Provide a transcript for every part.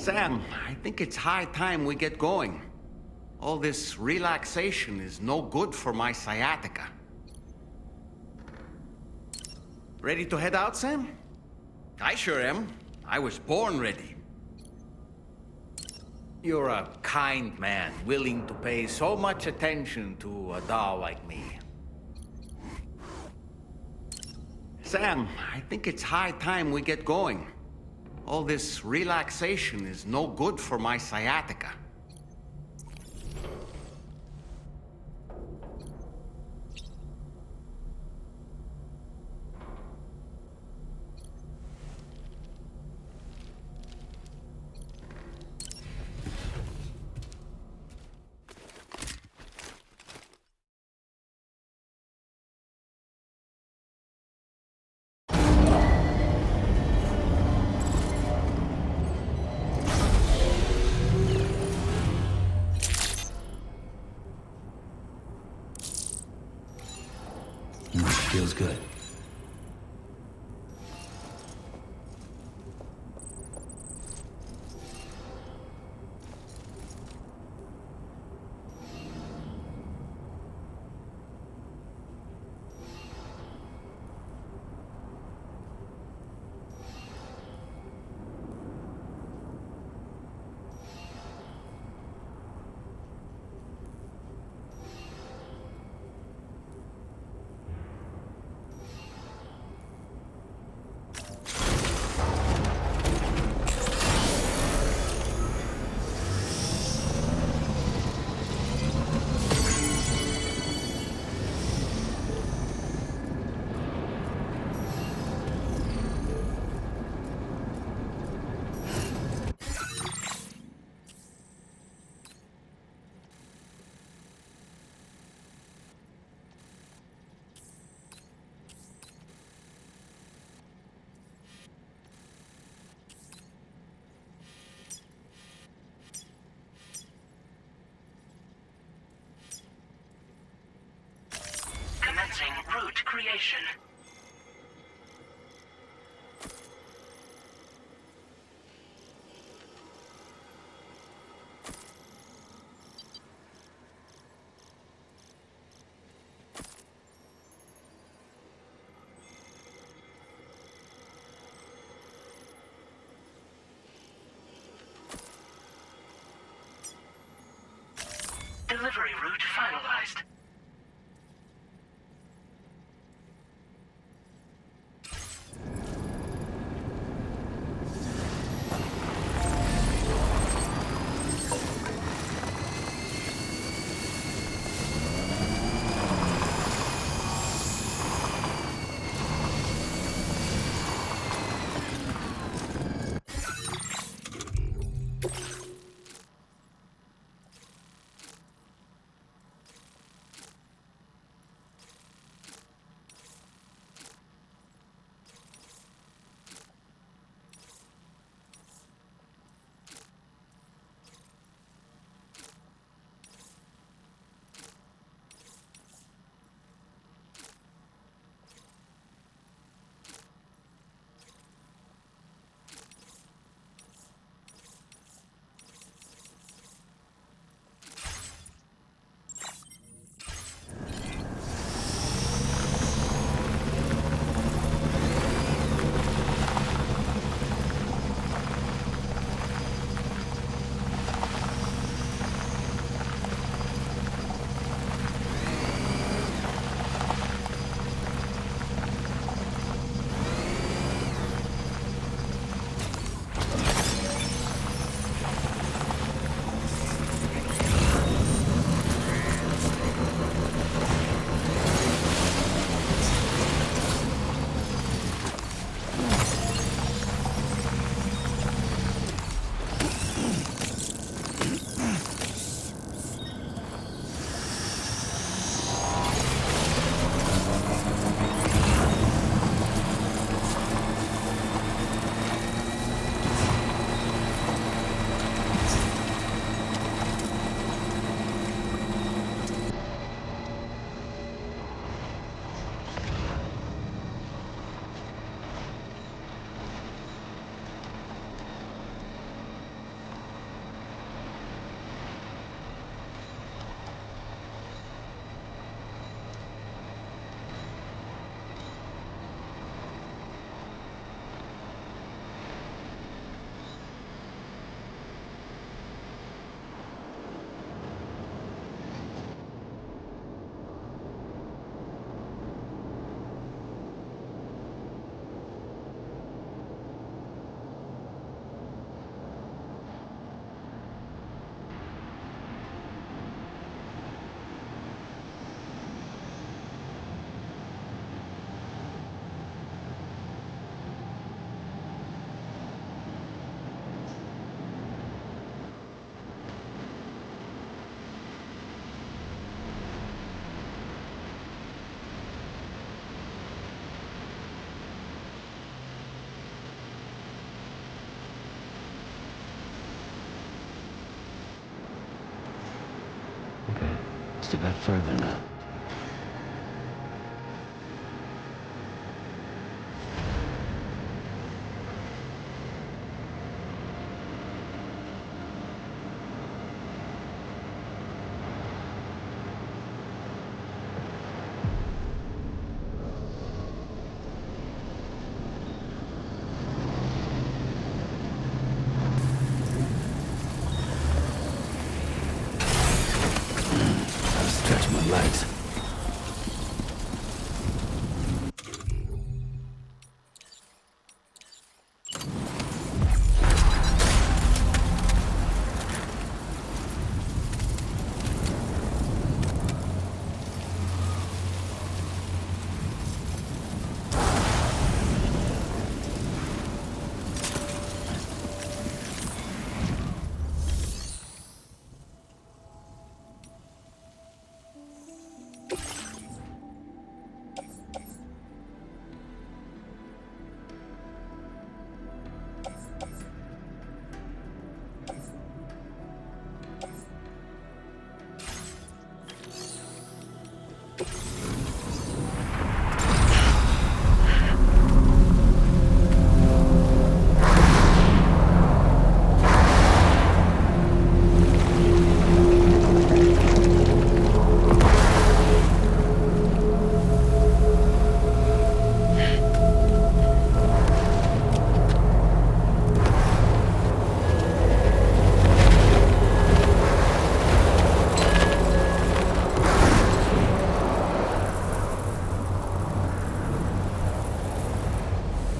Sam, I think it's high time we get going. All this relaxation is no good for my sciatica. Ready to head out, Sam? I sure am. I was born ready. You're a kind man, willing to pay so much attention to a doll like me. Sam, I think it's high time we get going. All this relaxation is no good for my sciatica. Feels good. Commencing route creation. Delivery route finalized. bit further now. Gotta stretch my legs.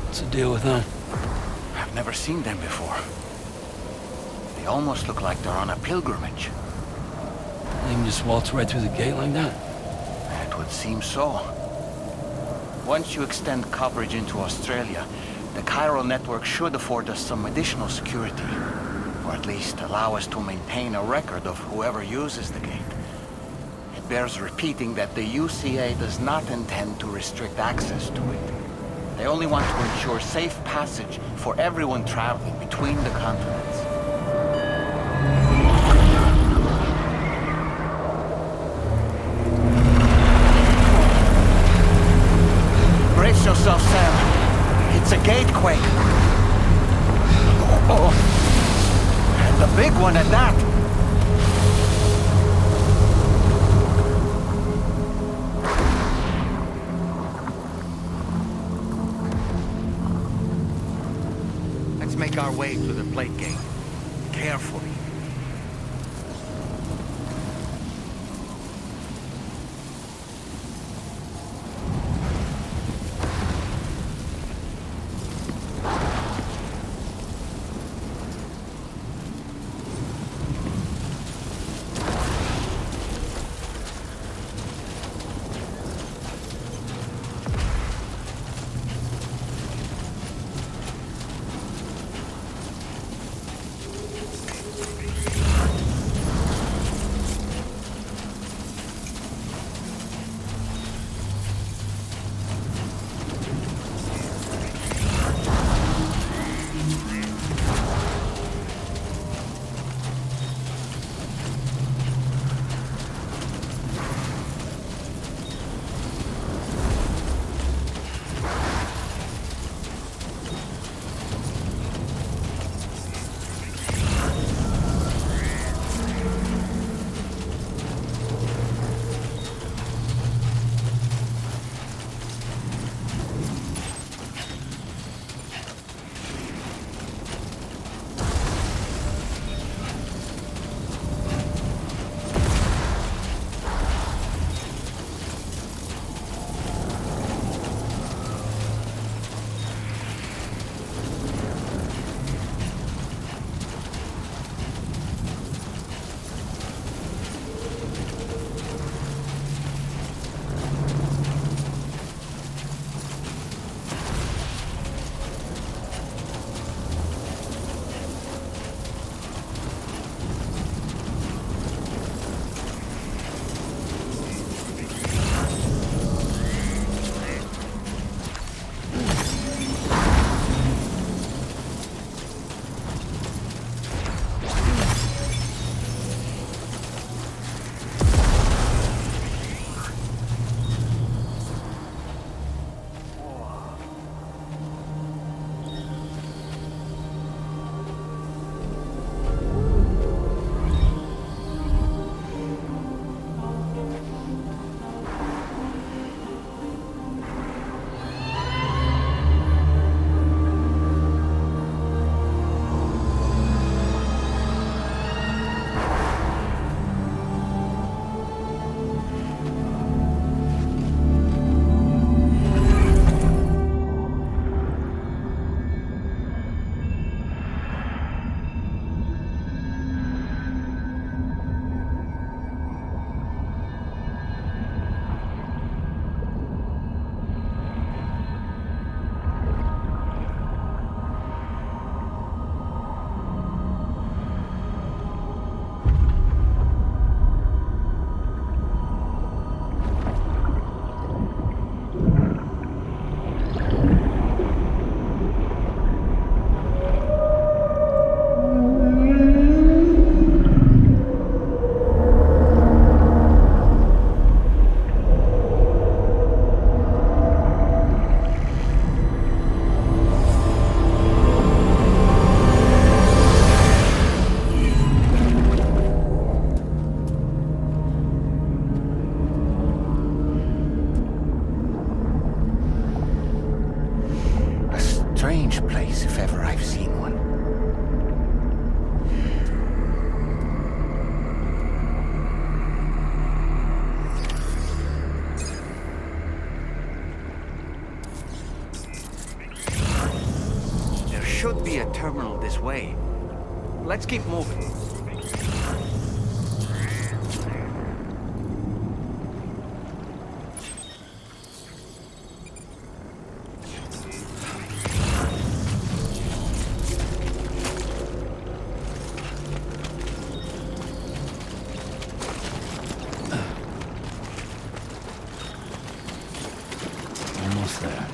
What's the deal with them? I've never seen them before. They almost look like they're on a pilgrimage. They can just waltz right through the gate like that? It would seem so. Once you extend coverage into Australia, the chiral network should afford us some additional security. Or at least allow us to maintain a record of whoever uses the gate. It bears repeating that the UCA does not intend to restrict access to it. They only want to ensure safe passage for everyone traveling between the continents. Brace yourself, Sam. It's a gatequake. Oh, and a big one at that. Let's make our way to the plate gate. Carefully. be a terminal this way. Let's keep moving. Almost there.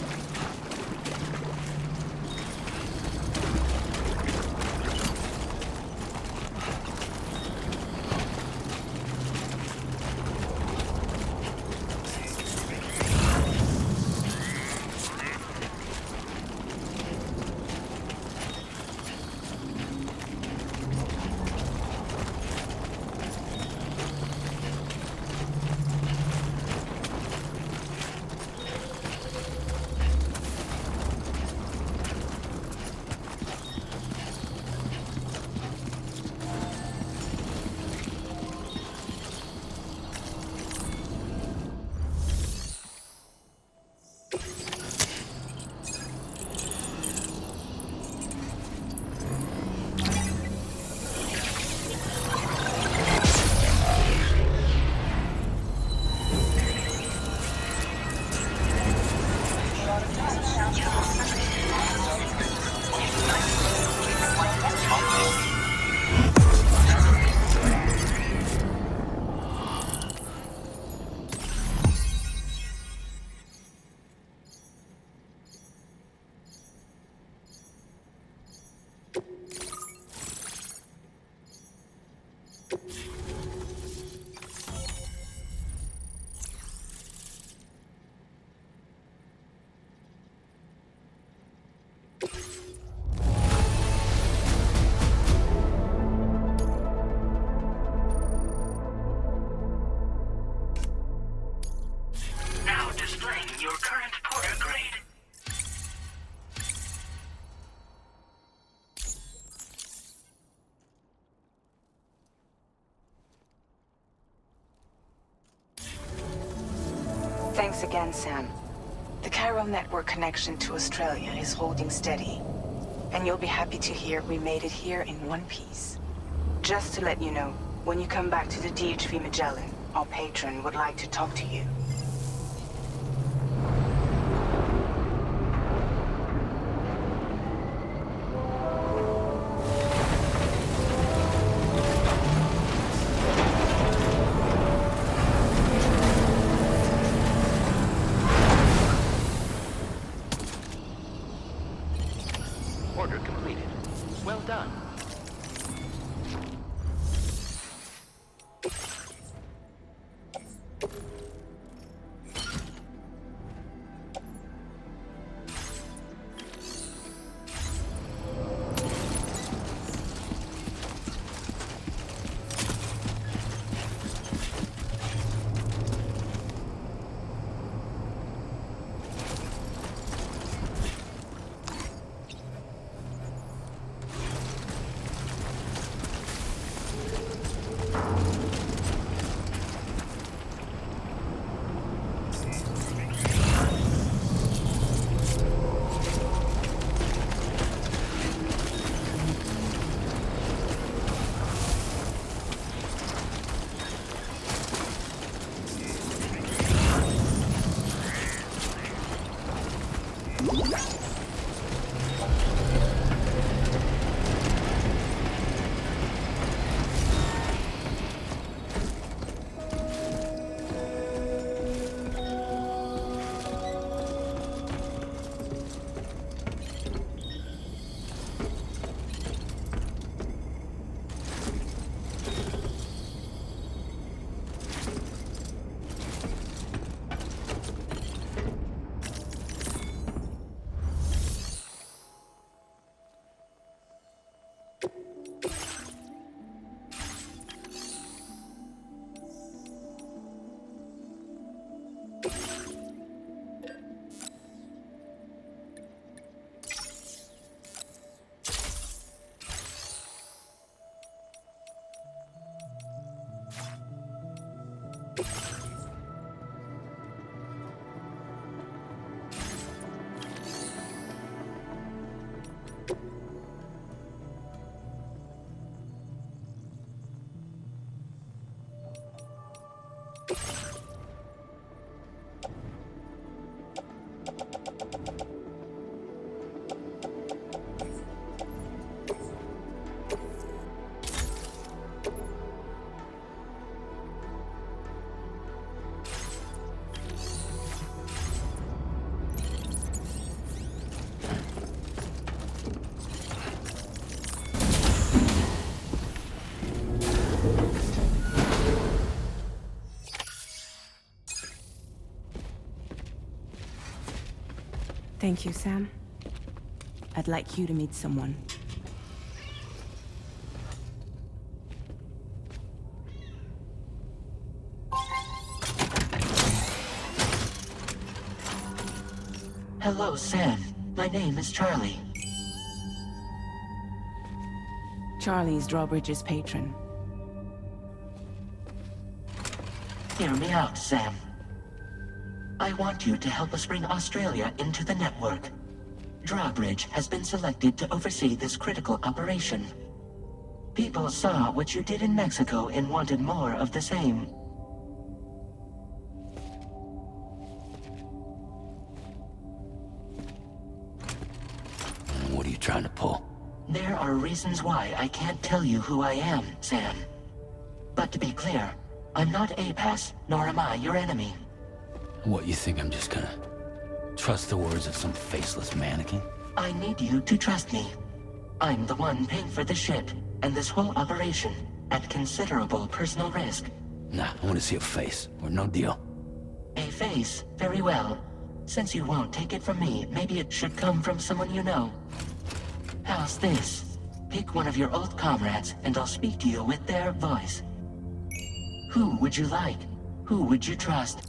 Now displaying your current porter grade. Thanks again, Sam. The chiral network connection to Australia is holding steady. And you'll be happy to hear we made it here in one piece. Just to let you know, when you come back to the DHV Magellan, our patron would like to talk to you. Order completed. Well done. Thank you, Sam. I'd like you to meet someone. Hello, Sam. My name is Charlie. Charlie's Drawbridge's patron. Hear me out, Sam. I want you to help us bring Australia into the network. Drawbridge has been selected to oversee this critical operation. People saw what you did in Mexico and wanted more of the same. What are you trying to pull? There are reasons why I can't tell you who I am, Sam. But to be clear, I'm not APAS, nor am I your enemy. What, you think I'm just gonna trust the words of some faceless mannequin? I need you to trust me. I'm the one paying for the ship, and this whole operation, at considerable personal risk. Nah, I want to see a face, or no deal. A face? Very well. Since you won't take it from me, maybe it should come from someone you know. How's this? Pick one of your old comrades, and I'll speak to you with their voice. Who would you like? Who would you trust?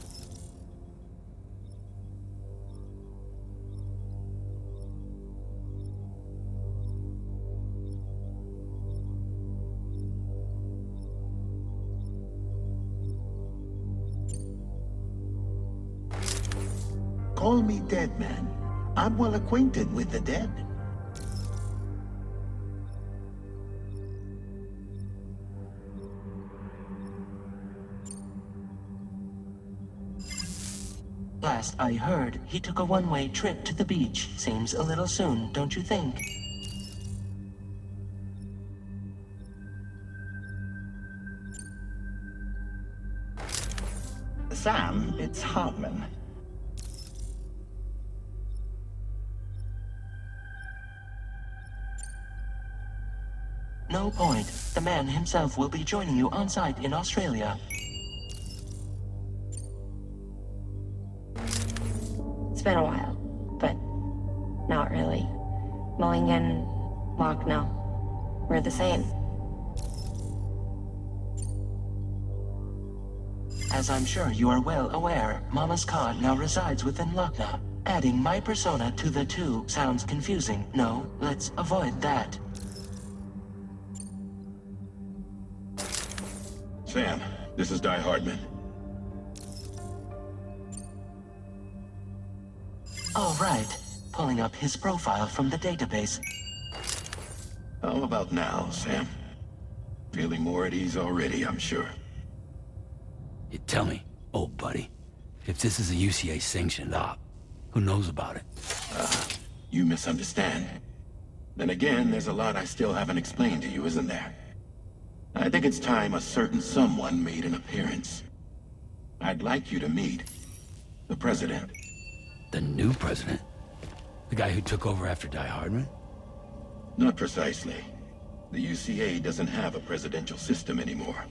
Call me dead man. I'm well acquainted with the dead. Last I heard, he took a one-way trip to the beach. Seems a little soon, don't you think? Sam, it's Hartman. No point. The man himself will be joining you on site in Australia. It's been a while, but not really. Mulligan, Lochno, we're the same. As I'm sure you are well aware, Mama's Khan now resides within Lochna. Adding my persona to the two sounds confusing. No, let's avoid that. Sam, this is Di Hartman. All right. Pulling up his profile from the database. How about now, Sam? Feeling more at ease already, I'm sure. You tell me, old buddy, if this is a UCA sanctioned op, who knows about it? You misunderstand. Then again, there's a lot I still haven't explained to you, isn't there? I think it's time a certain someone made an appearance. I'd like you to meet the President. The new president? The guy who took over after Die Hardman? Not precisely. The UCA doesn't have a presidential system anymore.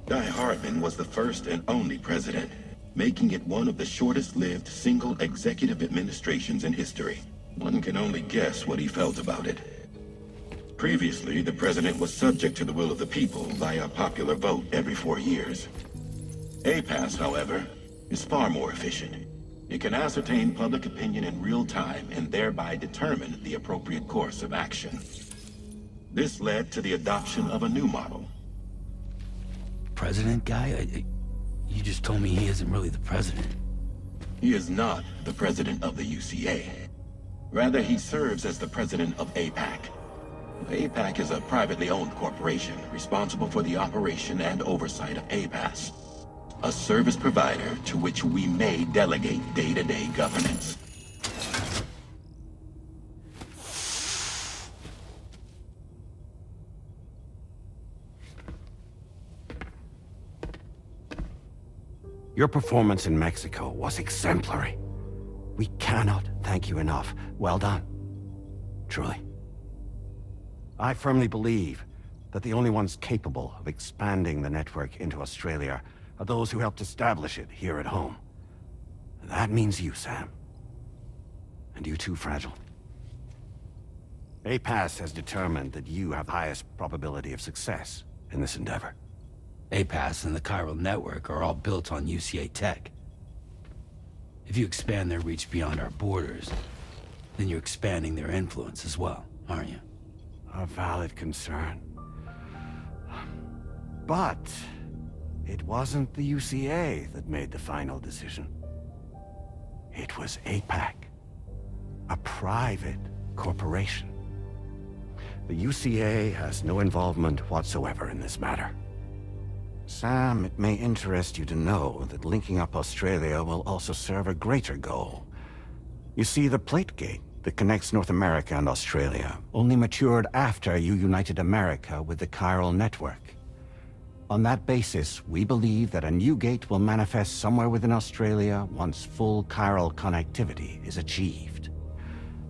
Di Hartman was the first and only president, making it one of the shortest-lived single executive administrations in history. One can only guess what he felt about it. Previously, the president was subject to the will of the people via popular vote every 4 years. APAS, however, is far more efficient. It can ascertain public opinion in real time and thereby determine the appropriate course of action. This led to the adoption of a new model. President guy? You just told me he isn't really the president. He is not the president of the UCA. Rather, he serves as the president of APAC. APAC is a privately owned corporation responsible for the operation and oversight of APAS, a service provider to which we may delegate day-to-day governance. Your performance in Mexico was exemplary. We cannot thank you enough. Well done. Truly. I firmly believe that the only ones capable of expanding the network into Australia are those who helped establish it here at home. That means you, Sam. And And you too, Fragile. APAS has determined that you have the highest probability of success in this endeavor. APAS and the chiral network are all built on UCA tech. If you expand their reach beyond our borders, then you're expanding their influence as well, aren't you? A valid concern. But it wasn't the UCA that made the final decision. It was APAC, a private corporation. The UCA has no involvement whatsoever in this matter. Sam, it may interest you to know that linking up Australia will also serve a greater goal. You see, the plate gate that connects North America and Australia only matured after you united America with the chiral network. On that basis, we believe that a new gate will manifest somewhere within Australia once full chiral connectivity is achieved.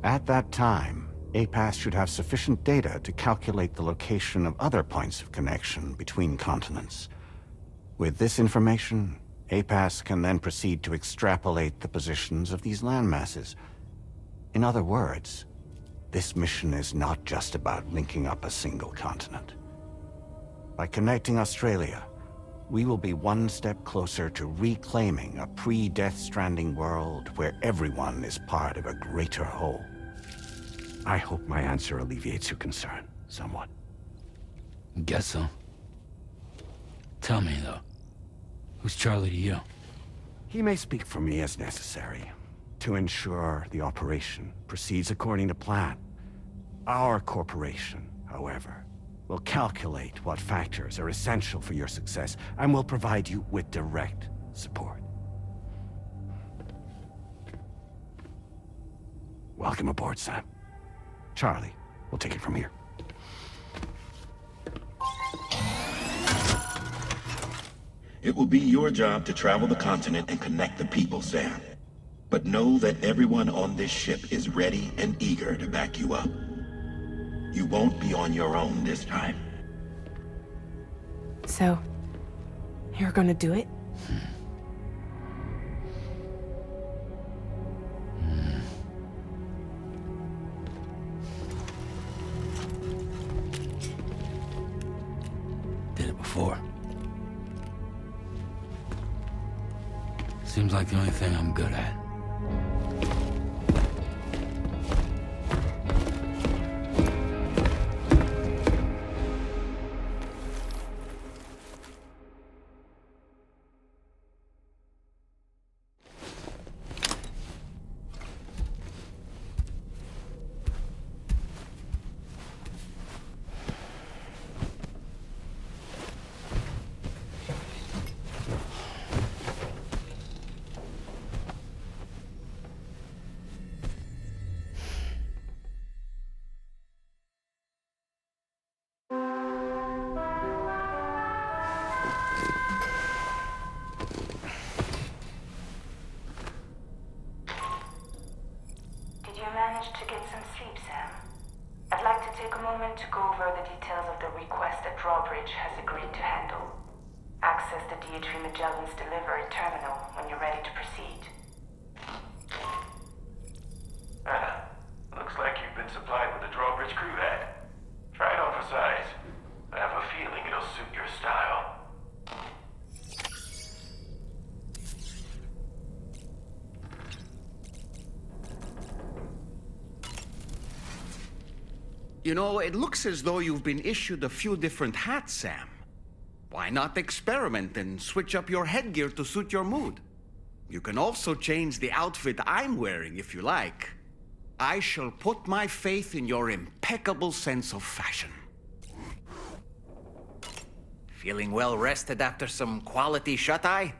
At that time, APAS should have sufficient data to calculate the location of other points of connection between continents. With this information, APAS can then proceed to extrapolate the positions of these landmasses. In other words, this mission is not just about linking up a single continent. By connecting Australia, we will be one step closer to reclaiming a pre-Death Stranding world where everyone is part of a greater whole. I hope my answer alleviates your concern somewhat. Guess so. Tell me, though, who's Charlie to you? He may speak for me as necessary to ensure the operation proceeds according to plan. Our corporation, however, will calculate what factors are essential for your success and will provide you with direct support. Welcome aboard, Sam. Charlie, we'll take it from here. It will be your job to travel the continent and connect the people, Sam. But know that everyone on this ship is ready and eager to back you up. You won't be on your own this time. So, you're gonna do it? Did it before. Seems like the only thing I'm good at. To get some sleep, Sam. I'd like to take a moment to go over the details of the request that Drawbridge has agreed to handle. Access the D.H. Magellan's delivery terminal when you're ready to proceed. Looks like you've been supplied with the Drawbridge crew hat. Try it on for size. I have a feeling it'll suit your style. You know, it looks as though you've been issued a few different hats, Sam. Why not experiment and switch up your headgear to suit your mood? You can also change the outfit I'm wearing if you like. I shall put my faith in your impeccable sense of fashion. Feeling well rested after some quality shut-eye?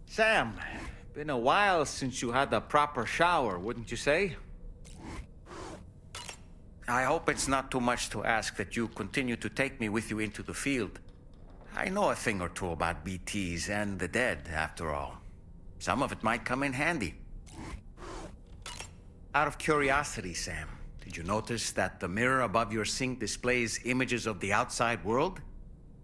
Sam, been a while since you had a proper shower, wouldn't you say? I hope it's not too much to ask that you continue to take me with you into the field. I know a thing or two about BTs and the dead, after all. Some of it might come in handy. Out of curiosity, Sam, did you notice that the mirror above your sink displays images of the outside world?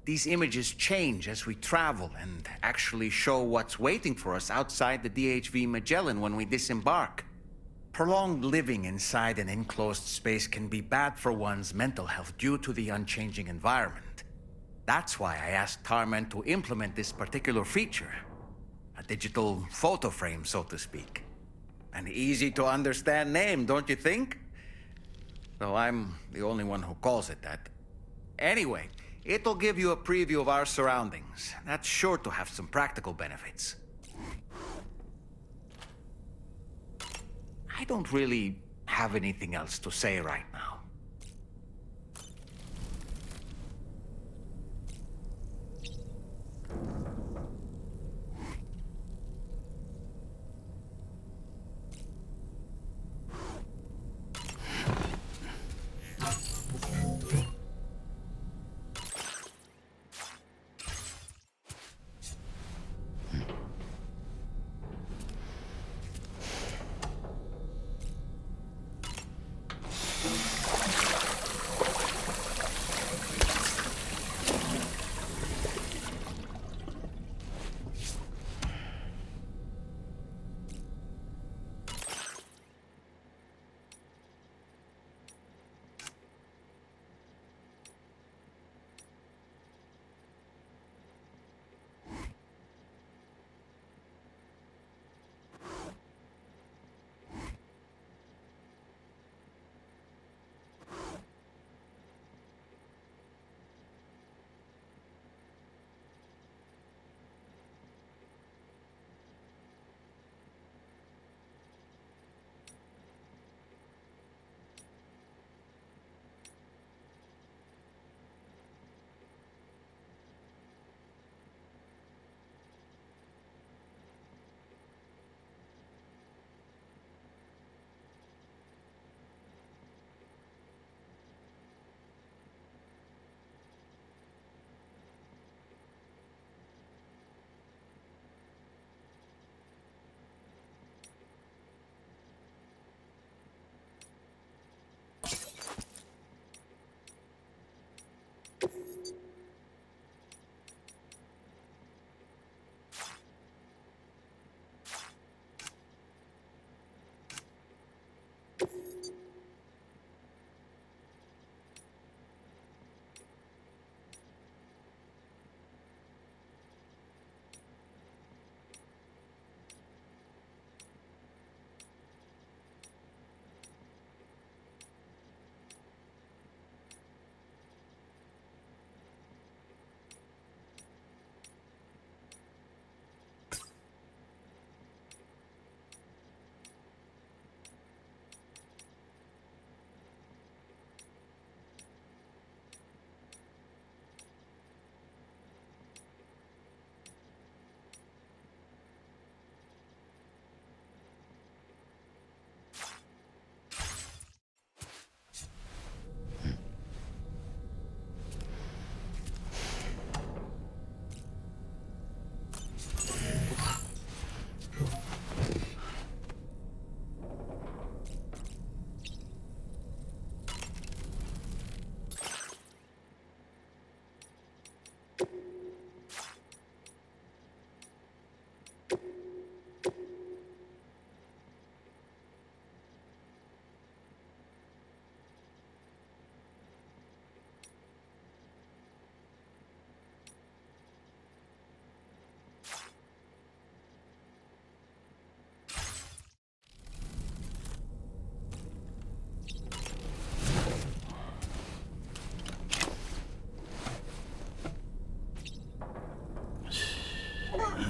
these images change as we travel and actually show what's waiting for us outside the DHV Magellan when we disembark. Prolonged living inside an enclosed space can be bad for one's mental health due to the unchanging environment. That's why I asked Tarman to implement this particular feature. A digital photo frame, so to speak. An easy to understand name, don't you think? Though I'm the only one who calls it that. Anyway, it'll give you a preview of our surroundings. That's sure to have some practical benefits. I don't really have anything else to say right now.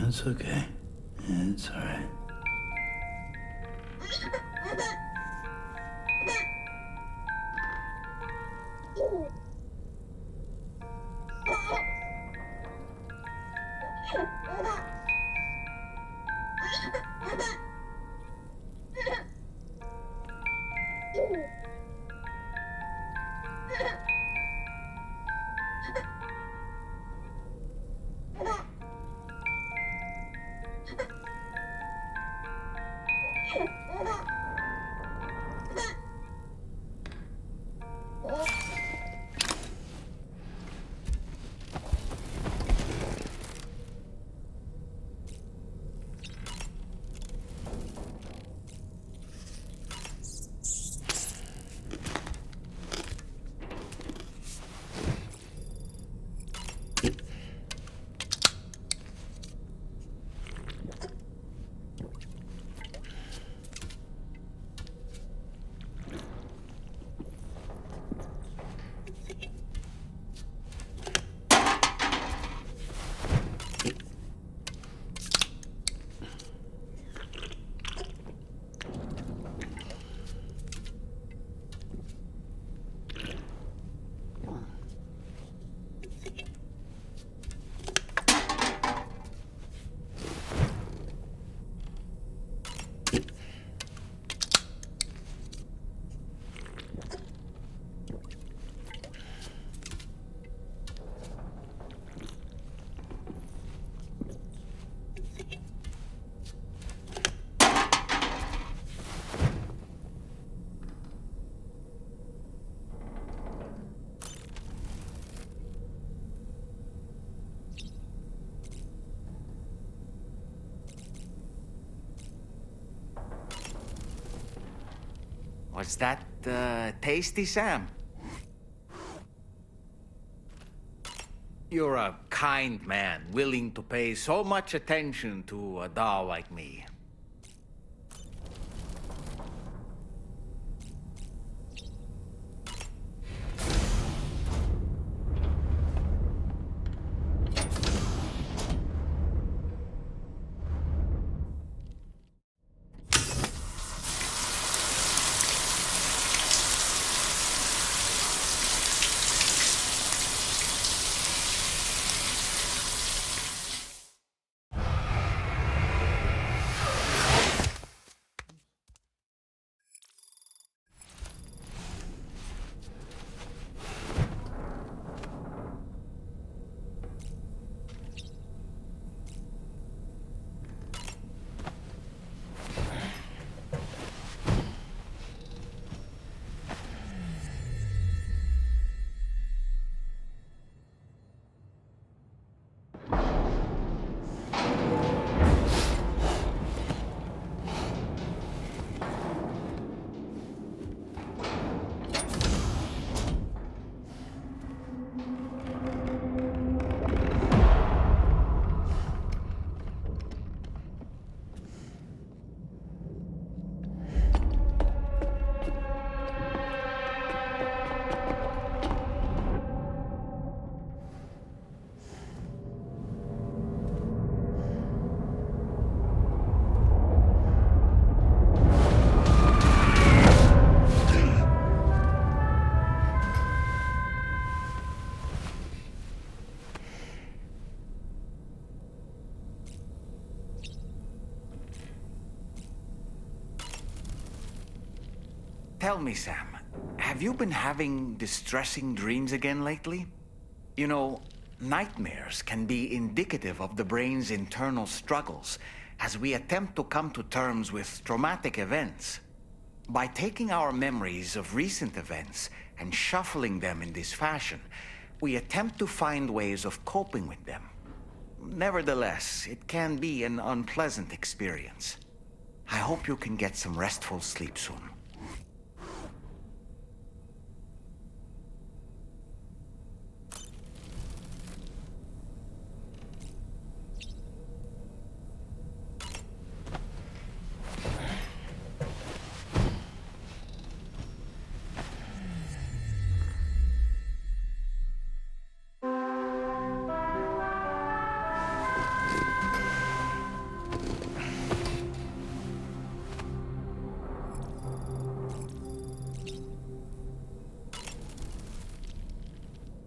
It's okay. It's alright. Was that tasty, Sam? You're a kind man, willing to pay so much attention to a doll like me. Tell me, Sam, have you been having distressing dreams again lately? You know, nightmares can be indicative of the brain's internal struggles as we attempt to come to terms with traumatic events. By taking our memories of recent events and shuffling them in this fashion, we attempt to find ways of coping with them. Nevertheless, it can be an unpleasant experience. I hope you can get some restful sleep soon.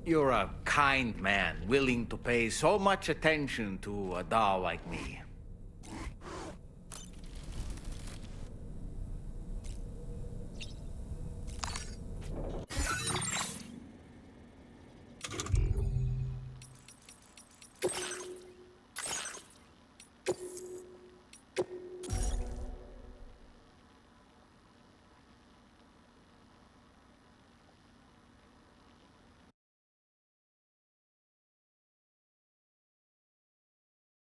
You're a kind man, willing to pay so much attention to a doll like me.